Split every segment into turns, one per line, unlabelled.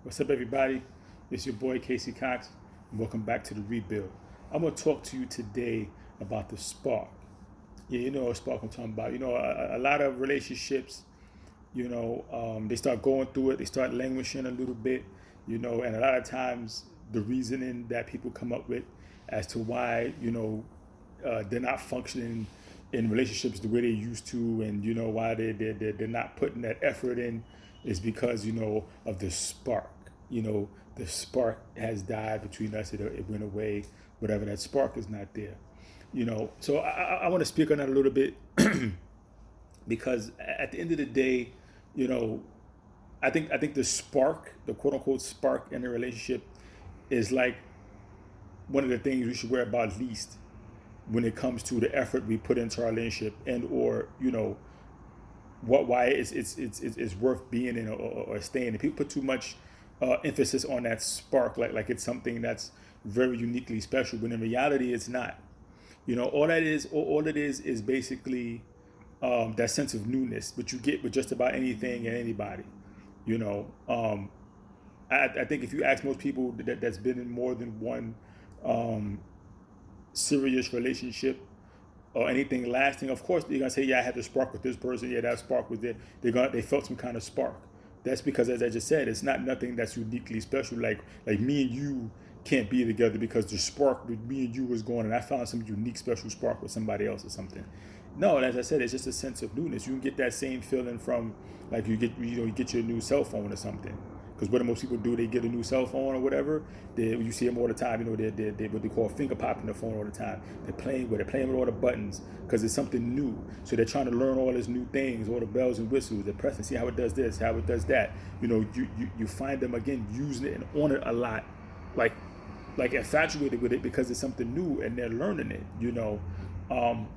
What's up, everybody? It's your boy Casey Cox, and welcome back to the Rebuild. I'm going to talk to you today about the spark. Yeah, you know what spark I'm talking about. A lot of relationships, they start going through it, they start languishing a little bit, and a lot of times the reasoning that people come up with as to why, they're not functioning in relationships the way they used to, and why they're not putting that effort in, is because of the spark. The spark has died between us. It went away. Whatever, that spark is not there. So I want to speak on that a little bit because at the end of the day, you know, I think the spark, the quote unquote spark in the relationship, is like one of the things we should worry about least when it comes to the effort we put into our relationship, and or why it's worth being in, or staying. And people put too much emphasis on that spark, like it's something that's very uniquely special, when in reality it's not. All it is basically that sense of newness, which you get with just about anything and anybody. You know, I think if you ask most people that's been in more than one um, serious relationship or anything lasting, of course they're gonna say, "Yeah, I had the spark with this person. Yeah, that spark was there." They felt some kind of spark. That's because, as I just said, it's not nothing that's uniquely special. Like me and you can't be together because the spark with me and you was going, and I found some unique special spark with somebody else or something. No, as I said, it's just a sense of newness. You can get that same feeling from, like, you get your new cell phone or something. Because what do most people do? They get a new cell phone or whatever. You see them all the time. They what they call finger popping the phone all the time. They're playing with all the buttons because it's something new. So they're trying to learn all these new things, all the bells and whistles. They're pressing, see how it does this, how it does that. You find them again using it and on it a lot, like infatuated with it because it's something new and they're learning it. Um,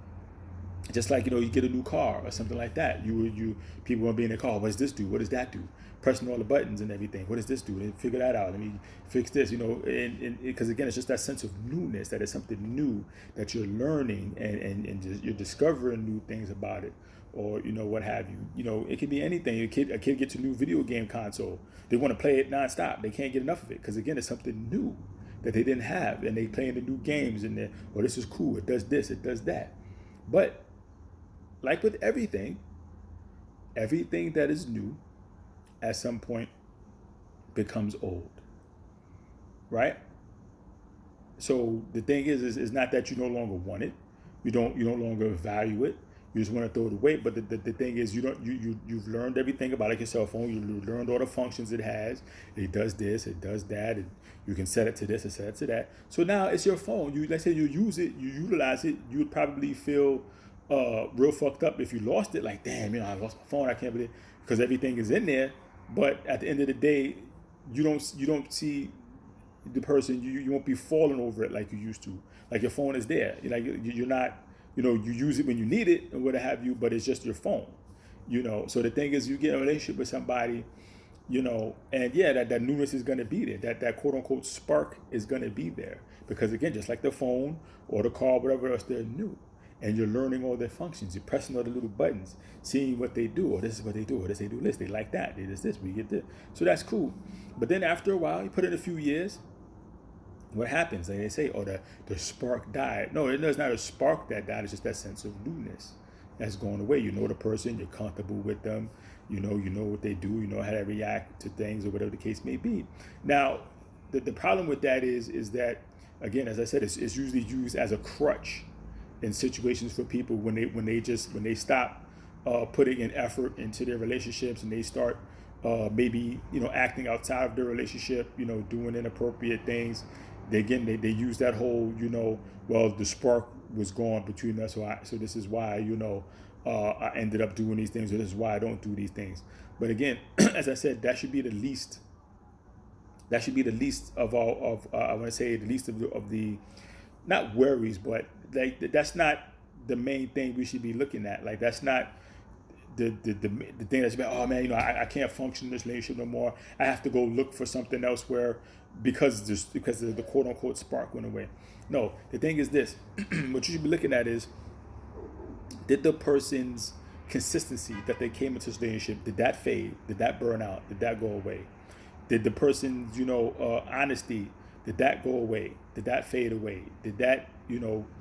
just like you get a new car or something like that. You people want to be in the car. What does this do? What does that do? Pressing all the buttons and everything. What does this do? Then figure that out. Let me fix this. And because again, it's just that sense of newness, that it's something new that you're learning, and just, you're discovering new things about it, or what have you. It could be anything. A kid gets a new video game console. They want to play it nonstop. They can't get enough of it because again, it's something new that they didn't have, and they playing the new games, and they, oh, this is cool. It does this. It does that. But like with everything that is new at some point becomes old, right? So the thing is not that you no longer want it, you no longer value it, you just want to throw it away. But the thing is, you've learned everything about, like, your cell phone. You learned all the functions it has. It does this, it does that, and you can set it to this and set it to that. So now it's your phone. Let's say you use it, you utilize it. You would probably feel real fucked up if you lost it. Like, damn, I lost my phone. I can't believe, because everything is in there. But at the end of the day, you don't see the person. You won't be falling over it like you used to. Like, your phone is there. Like, you're not. You use it when you need it and what have you. But it's just your phone. So the thing is, you get in a relationship with somebody. And yeah, that newness is going to be there. That quote unquote spark is going to be there, because again, just like the phone or the car, whatever else, they're new, and you're learning all their functions. You're pressing all the little buttons, seeing what they do, or this is what they do, or this they do this. They like that. They this. We get this. So that's cool. But then after a while, you put in a few years. What happens? Like they say, oh, the spark died. No, it's not a spark that died. It's just that sense of newness that's going away. You know the person. You're comfortable with them. You know what they do. You know how they react to things, or whatever the case may be. Now, the problem with that is that, again, as I said, it's usually used as a crutch in situations for people when they stop putting in effort into their relationships, and they start maybe acting outside of their relationship, doing inappropriate things. They use that whole, well, the spark was gone between us, so this is why I ended up doing these things, or this is why I don't do these things. But again, as I said, that should be the least of all of, I want to say, the least of the not worries, but like that's not the main thing we should be looking at. Like, that's not the thing that's about, oh man, I can't function in this relationship no more. I have to go look for something else where, because the quote unquote spark went away. No, the thing is this: what you should be looking at is, did the person's consistency that they came into this relationship, did that fade? Did that burn out? Did that go away? Did the person's, honesty, did that go away? Did that fade away? Did that,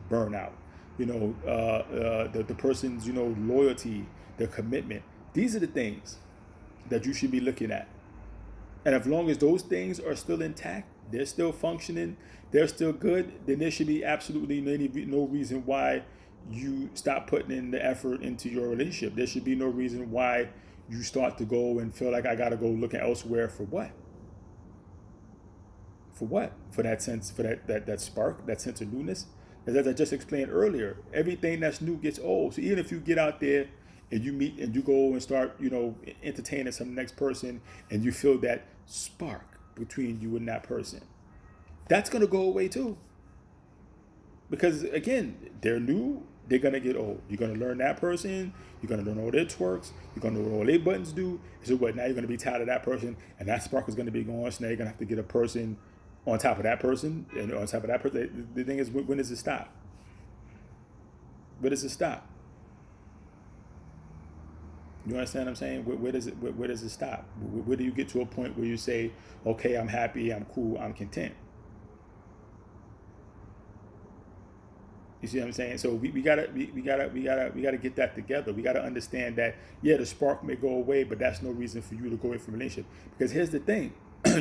burn out? The person's, loyalty, their commitment. These are the things that you should be looking at. And as long as those things are still intact, they're still functioning, they're still good, then there should be absolutely no reason why you stop putting in the effort into your relationship. There should be no reason why you start to go and feel like I got to go looking elsewhere for what? For what? For that sense, for that spark, that sense of newness. As I just explained earlier, everything that's new gets old. So even if you get out there and you meet and you go and start, entertaining some next person, and you feel that spark between you and that person, that's gonna go away too. Because again, they're new, they're gonna get old. You're gonna learn that person, you're gonna learn all their twerks, you're gonna know what all their buttons do. So what? Now you're gonna be tired of that person, and that spark is gonna be gone. So now you're gonna have to get a person on top of that person, and on top of that person. The thing is, when does it stop? Where does it stop? You understand what I'm saying? Where does it stop? Where do you get to a point where you say, okay, I'm happy, I'm cool, I'm content? You see what I'm saying? So we gotta get that together. We gotta understand that, yeah, the spark may go away, but that's no reason for you to go away from a relationship. Because here's the thing,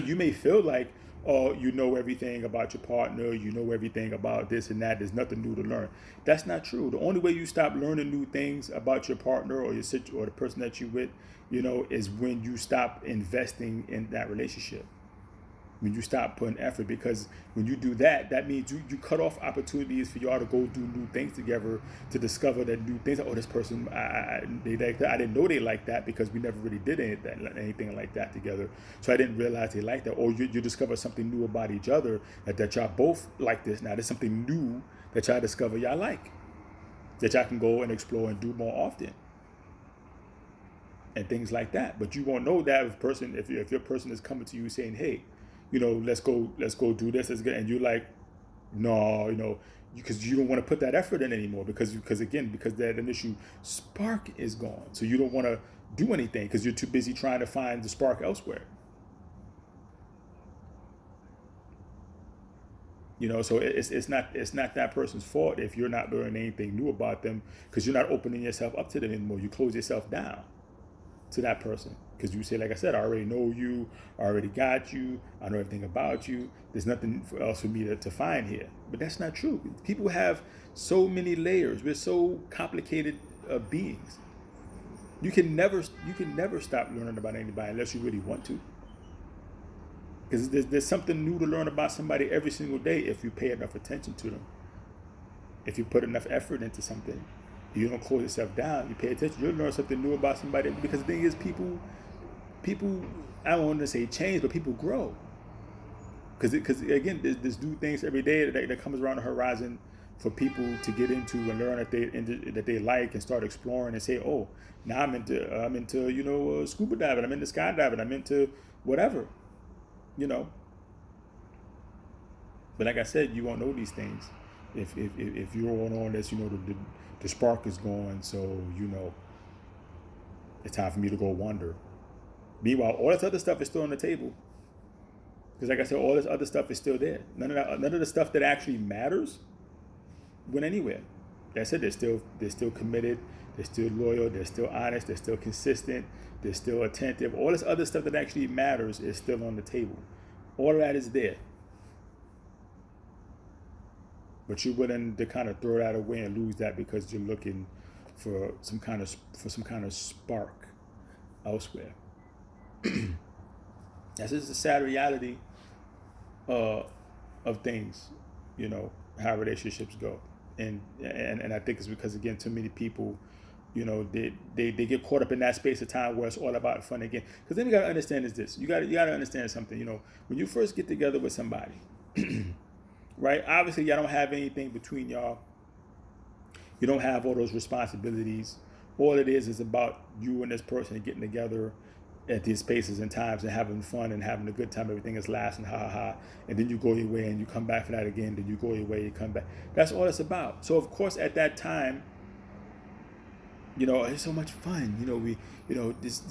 you may feel like, oh, you know everything about your partner, you know everything about this and that, there's nothing new to learn. That's not true. The only way you stop learning new things about your partner or or the person that you're with, is when you stop investing in that relationship. When you stop putting effort, because when you do that, that means you cut off opportunities for y'all to go do new things together, to discover that new things. Oh, this person, I didn't know they like that, because we never really did anything like that together. So I didn't realize they like that. Or you discover something new about each other, that y'all both like this. Now there's something new that y'all discover y'all like, that y'all can go and explore and do more often, and things like that. But you won't know that if your person is coming to you saying, hey, let's go do this, and you're like, no, because you don't want to put that effort in anymore, because that initial spark is gone. So you don't want to do anything because you're too busy trying to find the spark elsewhere. So it's not that person's fault if you're not learning anything new about them, because you're not opening yourself up to them anymore. You close yourself down to that person, because you say, like I said, I already know you, I already got you, I know everything about you, there's nothing else for me to find here. But that's not true. People have so many layers. We're so complicated beings. You can never stop learning about anybody unless you really want to, because there's something new to learn about somebody every single day if you pay enough attention to them, if you put enough effort into something. You don't close yourself down. You pay attention. You'll learn something new about somebody. Because the thing is, people, I don't want to say change, but people grow. Because again, there's new things every day that comes around the horizon for people to get into and learn that they like, and start exploring and say, oh, now I'm into scuba diving. I'm into skydiving. I'm into whatever. But like I said, you won't know these things if you're on this. The spark is gone, so it's time for me to go wander. Meanwhile, all this other stuff is still on the table, because like I said, all this other stuff is still there. None of the stuff that actually matters went anywhere. Like I said, they're still committed, they're still loyal, they're still honest, they're still consistent, they're still attentive. All this other stuff that actually matters is still on the table. All of that is there. But you're willing to kind of throw that away and lose that because you're looking for some kind of spark elsewhere. That's just the sad reality of things, how relationships go. And I think it's because, again, too many people, they get caught up in that space of time where it's all about fun again. Because then you got to understand is this. You got to understand something. When you first get together with somebody, right? Obviously, y'all don't have anything between y'all. You don't have all those responsibilities. All it is about you and this person getting together at these spaces and times and having fun and having a good time. Everything is laughing, ha ha ha. And then you go your way and you come back for that again. Then you go your way, you come back. That's all it's about. So, of course, at that time, You know, it's so much fun. You know, this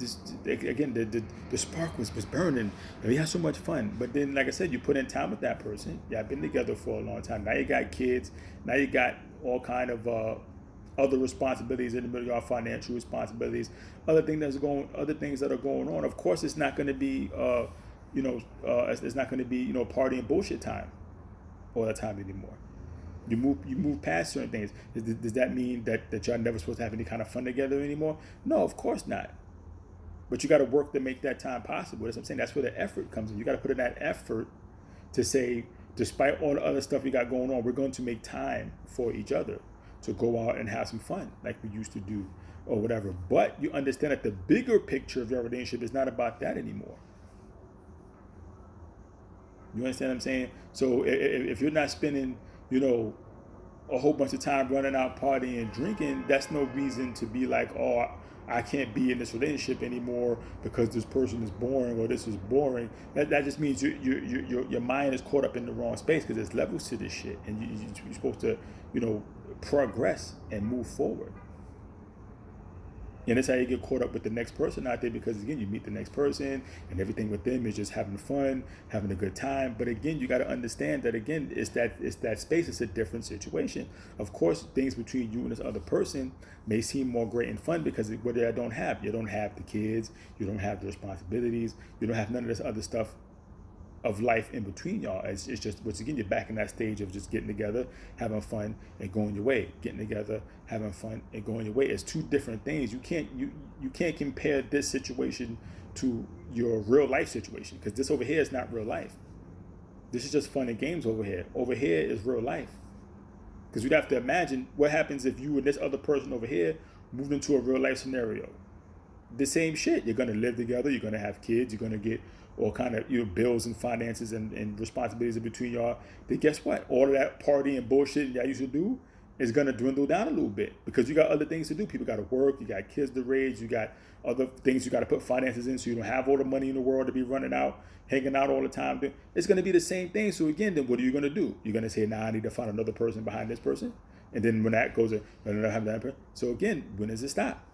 again, the spark was burning. And we had so much fun. But then, like I said, you put in time with that person. Y'all been together for a long time. Now you got kids. Now you got all kind of other responsibilities in the middle of your financial responsibilities, other things that are going on. Of course, it's not going to be, it's not going to be, party and bullshit time all the time anymore. You move past certain things. Does that mean that y'all never supposed to have any kind of fun together anymore? No, of course not. But you got to work to make that time possible. That's what I'm saying. That's where the effort comes in. You got to put in that effort to say, despite all the other stuff we got going on, we're going to make time for each other to go out and have some fun like we used to do or whatever. But you understand that the bigger picture of your relationship is not about that anymore. You understand what I'm saying? So if you're not spending, a whole bunch of time running out, partying, and drinking, that's no reason to be like, oh, I can't be in this relationship anymore because this person is boring or this is boring. That just means your mind is caught up in the wrong space, because there's levels to this shit, and you're supposed to, progress and move forward. And that's how you get caught up with the next person out there, because again, you meet the next person and everything with them is just having fun, having a good time. But again, you got to understand that again, it's that space. It's a different situation. Of course, things between you and this other person may seem more great and fun because what you don't have the kids, you don't have the responsibilities, you don't have none of this other stuff of life in between y'all. It's just, once again, you're back in that stage of just getting together, having fun, and going your way. Getting together, having fun, and going your way. It's two different things. You can't compare this situation to your real life situation, because this over here is not real life. This is just fun and games over here. Over here is real life. Because you'd have to imagine what happens if you and this other person over here moved into a real life scenario. The same shit. You're going to live together. You're going to have kids. You're going to get all kind of bills and finances and responsibilities in between y'all. Then guess what? All of that party and bullshit y'all used to do is going to dwindle down a little bit, because you got other things to do. People got to work. You got kids to raise. You got other things you got to put finances in, so you don't have all the money in the world to be running out, hanging out all the time. It's going to be the same thing. So again, then what are you going to do? You're going to say, nah, I need to find another person behind this person. And then when that goes, have that person. So again, when does it stop?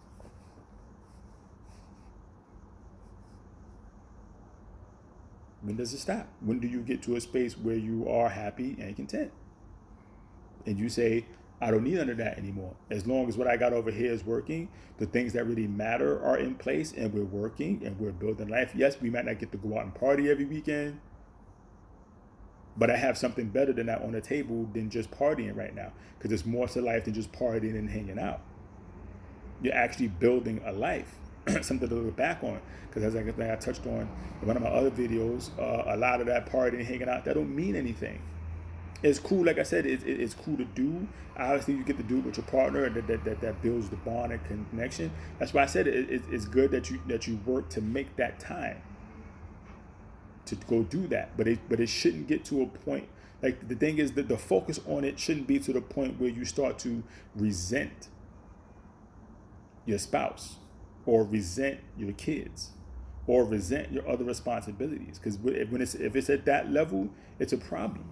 When does it stop? When do you get to a space where you are happy and content? And you say, I don't need none of that anymore. As long as what I got over here is working, the things that really matter are in place, and we're working and we're building life. Yes, we might not get to go out and party every weekend, but I have something better than that on the table than just partying right now, because there's more to life than just partying and hanging out. You're actually building a life. Something to look back on, because as I touched on in one of my other videos, a lot of that partying and hanging out, that don't mean anything. It's cool, like I said, it's cool to do. Obviously, you get to do it with your partner, and that builds the bond and connection. That's why I said it's good that you work to make that time to go do that. But it shouldn't get to a point, like, the thing is that the focus on it shouldn't be to the point where you start to resent your spouse, or resent your kids, or resent your other responsibilities. Because if it's at that level, it's a problem.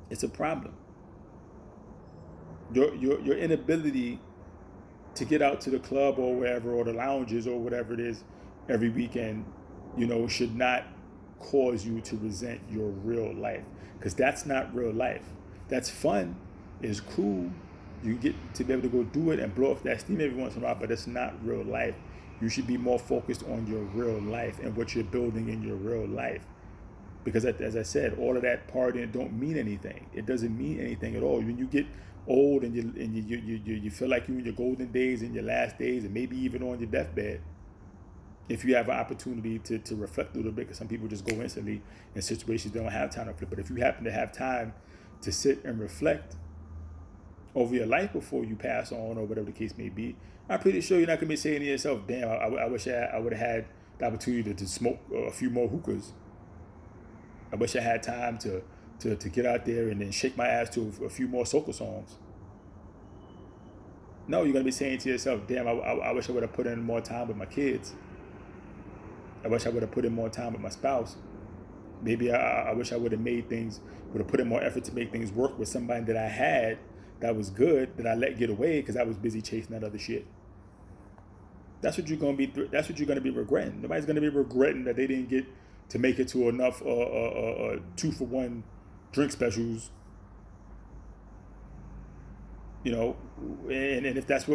It's a problem. Your inability to get out to the club or wherever, or the lounges or whatever it is every weekend, should not cause you to resent your real life, because that's not real life. That's fun. It's cool. You get to be able to go do it and blow off that steam every once in a while, but it's not real life. You should be more focused on your real life and what you're building in your real life. Because as I said, all of that partying don't mean anything. It doesn't mean anything at all. When you get old and you feel like you're in your golden days and your last days, and maybe even on your deathbed, if you have an opportunity to reflect a little bit, because some people just go instantly in situations they don't have time to reflect. But if you happen to have time to sit and reflect over your life before you pass on, or whatever the case may be, I'm pretty sure you're not going to be saying to yourself, damn, I wish I would have had the opportunity to smoke a few more hookahs. I wish I had time to get out there and then shake my ass to a few more soca songs. No, you're going to be saying to yourself, damn, I wish I would have put in more time with my kids. I wish I would have put in more time with my spouse. Maybe I wish I would have put in more effort to make things work with somebody that I had that was good that I let get away because I was busy chasing that other shit. That's what you're gonna be. That's what you're gonna be regretting. Nobody's gonna be regretting that they didn't get to make it to enough 2-for-1 drink specials. You know, and if that's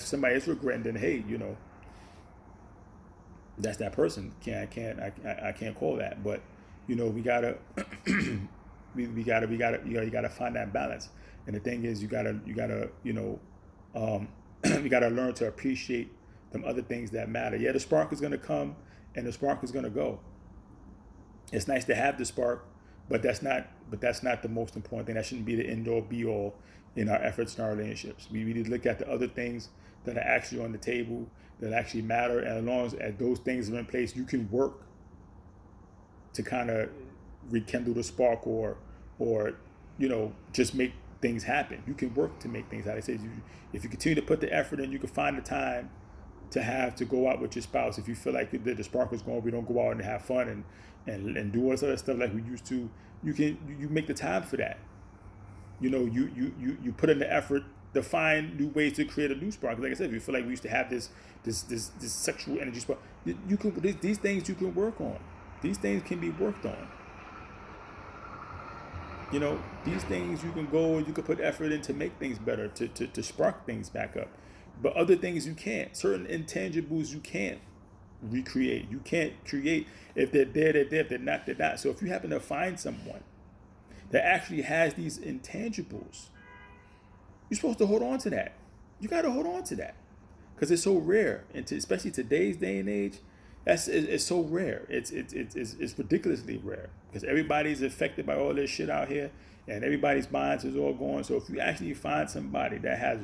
somebody is regretting, then hey, you know, that's that person. I can't call that. But you know, we gotta you gotta find that balance. And the thing is, you gotta you know, you gotta learn to appreciate them other things that matter. Yeah, the spark is gonna come and the spark is gonna go. It's nice to have the spark, but that's not the most important thing. That shouldn't be the end all be all in our efforts in our relationships. We need to look at the other things that are actually on the table, that actually matter, and as long as those things are in place, you can work to kind of rekindle the spark, or you know, just make things happen. You can work to make things happen. It says if you continue to put the effort in, you can find the time to go out with your spouse. If you feel like the spark is gone, we don't go out and have fun and do all this other stuff like we used to. You make the time for that. You know, you put in the effort to find new ways to create a new spark. Like I said, if you feel like we used to have this sexual energy spark, you can these things you can work on. These things can be worked on. You know, these things you can go and you can put effort in to make things better, to spark things back up. But other things you can't. Certain intangibles you can't recreate. You can't create. If they're there, they're there. If they're not, they're not. So if you happen to find someone that actually has these intangibles, you're supposed to hold on to that. You got to hold on to that because it's so rare, and especially today's day and age, it's so rare. It's ridiculously rare because everybody's affected by all this shit out here, and everybody's minds is all going. So if you actually find somebody that has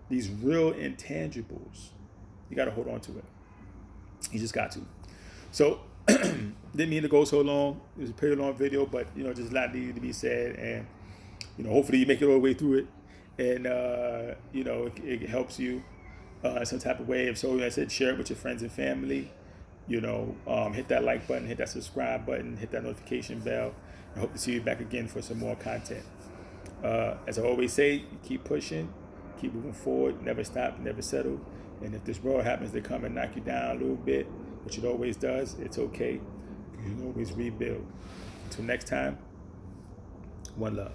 these real intangibles, you got to hold on to it. You just got to. So didn't mean to go so long. It was a pretty long video, but you know, just a lot needed to be said, and you know, hopefully you make it all the way through it, and you know, it helps you some type of way. If so, like I said, share it with your friends and family. You know, hit that like button, hit that subscribe button, hit that notification bell. I hope to see you back again for some more content. As I always say, keep pushing, keep moving forward, never stop, never settle. And if this world happens to come and knock you down a little bit, which it always does, it's okay. You can always rebuild. Until next time, one love.